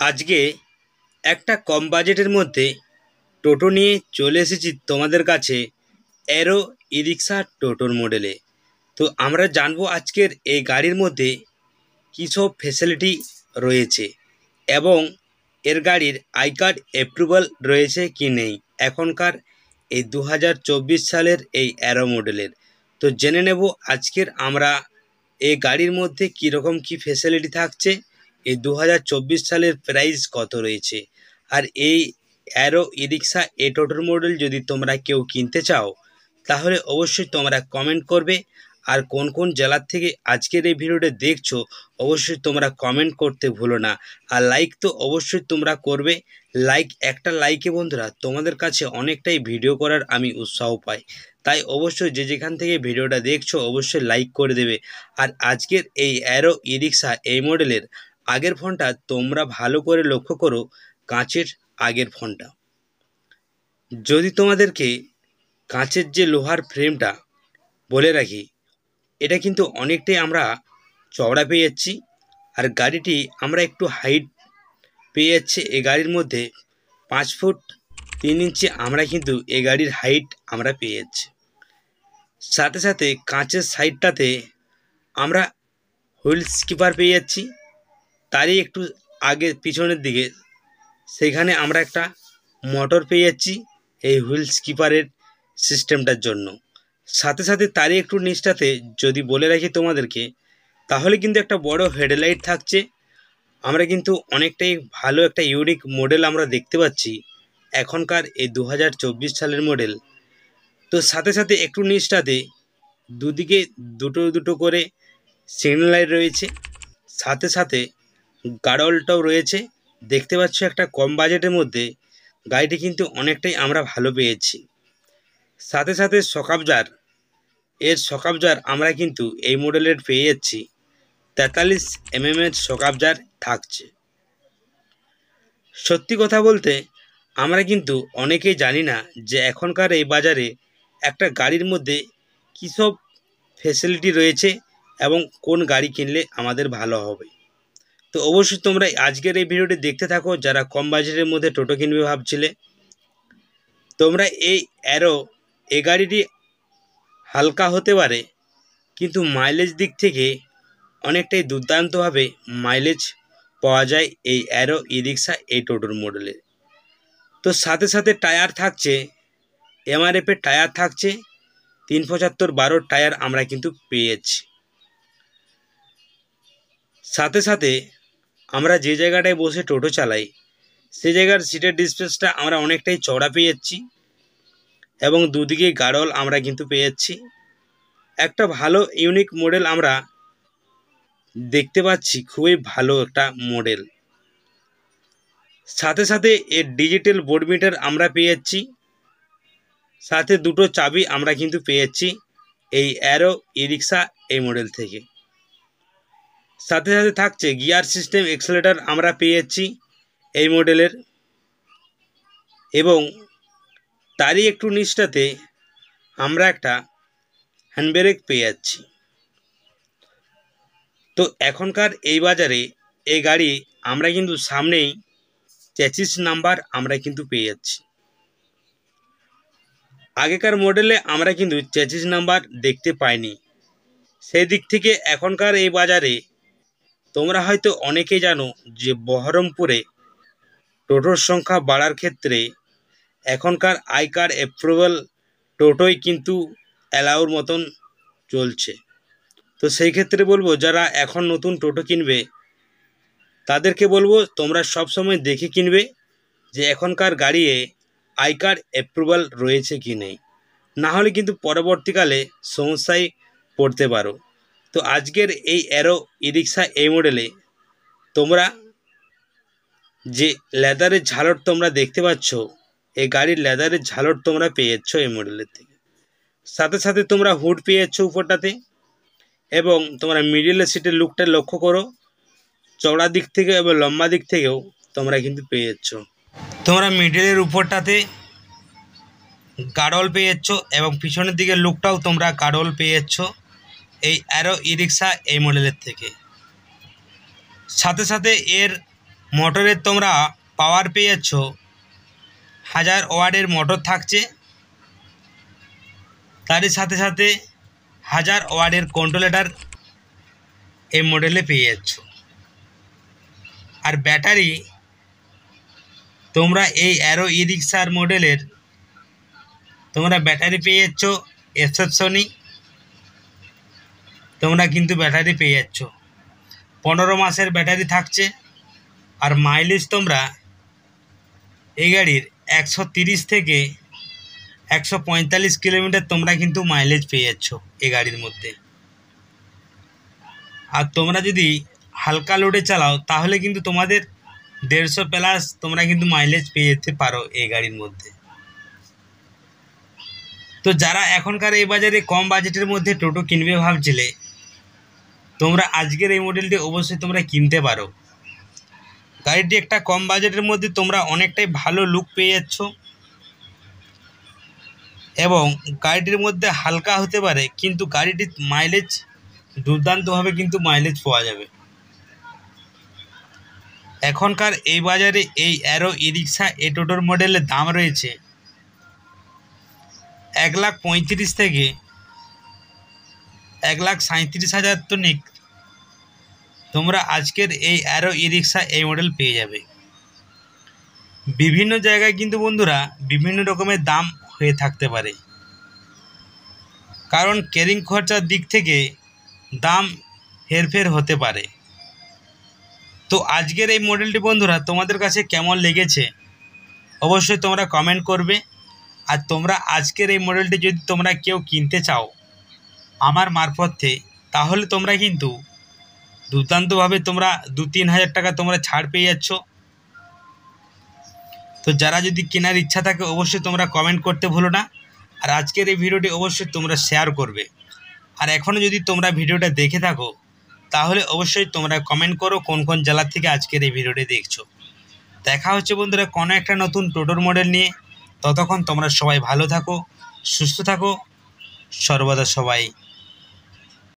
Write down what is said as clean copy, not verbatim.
আজকে একটা কম বাজেটের মধ্যে টোটো নিয়ে চলে এসেছি তোমাদের কাছে, অ্যারো ই রিক্সা টোটোর মডেলে। তো আমরা জানবো আজকের এই গাড়ির মধ্যে কী সব ফেসিলিটি রয়েছে এবং এর গাড়ির আই কার্ড অ্যাপ্রুভাল রয়েছে কি নেই এখনকার এই 2024 সালের এই অ্যারো মডেলের। তো জেনে নেব আজকের আমরা এই গাড়ির মধ্যে কীরকম কী ফেসিলিটি থাকছে, এই 2024 সালের প্রাইস কত রয়েছে। আর এই অ্যারো ই রিক্সা এই টোটোর মডেল যদি তোমরা কেউ কিনতে চাও তাহলে অবশ্যই তোমরা কমেন্ট করবে। আর কোন কোন জেলার থেকে আজকের এই ভিডিওটা দেখছো অবশ্যই তোমরা কমেন্ট করতে ভুলো না। আর লাইক তো অবশ্যই তোমরা করবে। লাইক, একটা লাইকে বন্ধুরা তোমাদের কাছে অনেকটাই ভিডিও করার আমি উৎসাহ পাই। তাই অবশ্যই যে যেখান থেকে ভিডিওটা দেখছো অবশ্যই লাইক করে দেবে। আর আজকের এই অ্যারো ই রিক্সা এই মডেলের আগের ফোনটা তোমরা ভালো করে লক্ষ্য করো, কাঁচের আগের ফোনটা। যদি তোমাদেরকে কাঁচের যে লোহার ফ্রেমটা বলে রাখি, এটা কিন্তু অনেকটাই আমরা চওড়া পেয়ে যাচ্ছি। আর গাড়িটি আমরা একটু হাইট পেয়ে যাচ্ছি। এই গাড়ির মধ্যে 5 ফুট 3 ইঞ্চি আমরা কিন্তু এই গাড়ির হাইট আমরা পেয়ে যাচ্ছি। সাথে সাথে কাঁচের সাইডটাতে আমরা হুইল স্কিপার পেয়ে যাচ্ছি। তারই একটু আগে পিছনের দিকে সেখানে আমরা একটা মোটর পেয়ে যাচ্ছি এই হুইল স্কিপারের সিস্টেমটার জন্য। সাথে সাথে তারই একটু নিচটাতে যদি বলে রাখি তোমাদেরকে, তাহলে কিন্তু একটা বড় হেডলাইট থাকছে। আমরা কিন্তু অনেকটাই ভালো একটা ইউনিক মডেল আমরা দেখতে পাচ্ছি এখনকার এই 2024 সালের মডেল। তো সাথে সাথে একটু নিচটাতে দুদিকে দুটো দুটো করে সিগন্যাল লাইট রয়েছে, সাথে সাথে গার্ডওয়ালটাও রয়েছে। দেখতে পাচ্ছ একটা কম বাজেটের মধ্যে গাড়িটি কিন্তু অনেকটাই আমরা ভালো পেয়েছি। সাথে সাথে শকআবজার, এর শকআবজার আমরা কিন্তু এই মডেলের পেয়ে যাচ্ছি 43 mm এর শকআবজার থাকছে। সত্যি কথা বলতে আমরা কিন্তু অনেকেই জানি না যে এখনকার এই বাজারে একটা গাড়ির মধ্যে কী সব ফেসিলিটি রয়েছে এবং কোন গাড়ি কিনলে আমাদের ভালো হবে। তো অবশ্যই তোমরা আজকের এই ভিডিওটি দেখতে থাকো যারা কম বাজেটের মধ্যে টোটো কিনবে ভাবছিলে। তোমরা এই অ্যারো এই গাড়িটি হালকা হতে পারে কিন্তু মাইলেজ দিক থেকে অনেকটাই দুর্দান্তভাবে মাইলেজ পাওয়া যায় এই অ্যারো ই রিক্সা এই টোটোর মডেলে। তো সাথে সাথে টায়ার থাকছে, এমআরএফের টায়ার থাকছে 375/12 টায়ার আমরা কিন্তু পেয়ে যাচ্ছি। সাথে সাথে আমরা যে জায়গাটায় বসে টোটো চালাই সেই জায়গার সিটের ডিসপ্লেসটা আমরা অনেকটাই চওড়া পেয়ে যাচ্ছি এবং দুদিকে গার্ডওয়াল আমরা কিন্তু পেয়ে যাচ্ছি। একটা ভালো ইউনিক মডেল আমরা দেখতে পাচ্ছি, খুবই ভালো একটা মডেল। সাথে সাথে এর ডিজিটাল বোর্ড মিটার আমরা পেয়ে যাচ্ছি, সাথে দুটো চাবি আমরা কিন্তু পেয়ে যাচ্ছি এই অ্যারো ই রিক্সা এই মডেল থেকে। সাথে সাথে থাকছে গিয়ার সিস্টেম, এক্সেলেটর আমরা পেয়ে যাচ্ছি এই মডেলের, এবং তারই একটু নিচটাতে আমরা একটা হ্যান্ড ব্রেক পেয়ে যাচ্ছি। তো এখনকার এই বাজারে এই গাড়ি আমরা কিন্তু সামনেই 23 নাম্বার আমরা কিন্তু পেয়ে যাচ্ছি। আগেকার মডেলে আমরা কিন্তু 23 নাম্বার দেখতে পাইনি। সেই দিক থেকে এখনকার এই বাজারে তোমরা হয়তো অনেকেই জানো যে বহরমপুরে টোটোর সংখ্যা বাড়ার ক্ষেত্রে এখনকার আই কার্ড অ্যাপ্রুভাল টোটোই কিন্তু অ্যালাউর মতন চলছে। তো সেই ক্ষেত্রে বলবো যারা এখন নতুন টোটো কিনবে তাদেরকে বলবো তোমরা সবসময় দেখে কিনবে যে এখনকার গাড়িতে আই কার্ড অ্যাপ্রুভাল রয়েছে কি নেই, না হলে কিন্তু পরবর্তীকালে সমস্যায় পড়তে পারো। তো আজকের এই অ্যারো ই রিক্সা এই মডেলে তোমরা যে লেদারের ঝালর তোমরা দেখতে পাচ্ছ, এই গাড়ির লেদারের ঝালর তোমরা পেয়ে যাচ্ছ এই মডেলের থেকে। সাথে সাথে তোমরা হুড পেয়ে যাচ্ছ উপরটাতে, এবং তোমরা মিডিলের সিটের লুকটা লক্ষ্য করো, চওড়া দিক থেকে এবং লম্বা দিক থেকেও তোমরা কিন্তু পেয়ে যাচ্ছ। তোমরা মিডিলের উপরটাতে গার্ডওয়াল পেয়ে যাচ্ছ এবং পিছনের দিকের লুকটাও তোমরা গার্ডওয়াল পেয়ে যাচ্ছ এই অ্যারো ই রিক্সা এই মডেলের থেকে। সাথে সাথে এর মোটরের তোমরা পাওয়ার পেয়ে যাচ্ছ 1000 ওয়াটের মোটর থাকছে, তারই সাথে সাথে 1000 ওয়াটের কন্ট্রোলেটার এই মডেলে পেয়ে যাচ্ছ। আর ব্যাটারি তোমরা এই অ্যারো ই রিক্সার মডেলের তোমরা ব্যাটারি পেয়ে যাচ্ছ এক্সেপশনই, তোমরা কিন্তু ব্যাটারি পেয়ে যাচ্ছ 15 মাসের ব্যাটারি থাকছে। আর মাইলেজ তোমরা এই গাড়ির 130 থেকে 145 কিলোমিটার তোমরা কিন্তু মাইলেজ পেয়ে যাচ্ছ এই গাড়ির মধ্যে। আর তোমরা যদি হালকা লোডে চালাও তাহলে কিন্তু তোমাদের 150 প্লাস তোমরা কিন্তু মাইলেজ পেয়ে যেতে পারো এই গাড়ির মধ্যে। তো যারা এখনকার এই বাজারে কম বাজেটের মধ্যে টোটো কিনবে ভাবছিলে, তোমরা আজকের এই মডেলটি অবশ্যই তোমরা কিনতে পারো। গাড়িটি একটা কম বাজেটের মধ্যে তোমরা অনেকটাই ভালো লুক পেয়ে যাচ্ছ এবং গাড়িটির মধ্যে হালকা হতে পারে কিন্তু গাড়িটির মাইলেজ দুর্দান্তভাবে কিন্তু মাইলেজ পাওয়া যাবে। এখনকার এই বাজারে এই অ্যারো ই রিক্সা এই টোটোর মডেলের দাম রয়েছে 1,35,000 থেকে 1,37,000 তনিক তোমরা আজকের এই অ্যারো ই রিক্সা এই মডেল পেয়ে যাবে। বিভিন্ন জায়গায় কিন্তু বন্ধুরা বিভিন্ন রকমের দাম হয়ে থাকতে পারে, কারণ ক্যারিং খরচার দিক থেকে দাম হেরফের হতে পারে। তো আজকের এই মডেলটি বন্ধুরা তোমাদের কাছে কেমন লেগেছে অবশ্যই তোমরা কমেন্ট করবে। আর তোমরা আজকের এই মডেলটি যদি তোমরা কেউ কিনতে চাও আমার মারফতে, তাহলে তোমরা কিন্তু দুর্দান্তভাবে তোমরা 2-3 হাজার টাকা তোমরা ছাড় পেয়ে যাচ্ছ। তো যারা যদি কেনার ইচ্ছা থাকে অবশ্যই তোমরা কমেন্ট করতে ভুলো না। আর আজকের এই ভিডিওটি অবশ্যই তোমরা শেয়ার করবে। আর এখনও যদি তোমরা ভিডিওটা দেখে থাকো তাহলে অবশ্যই তোমরা কমেন্ট করো কোন কোন জেলা থেকে আজকের এই ভিডিওটি দেখছো। দেখা হচ্ছে বন্ধুরা কোনো একটা নতুন টোটোর মডেল নিয়ে। ততক্ষণ তোমরা সবাই ভালো থাকো, সুস্থ থাকো, সর্বদা সবাই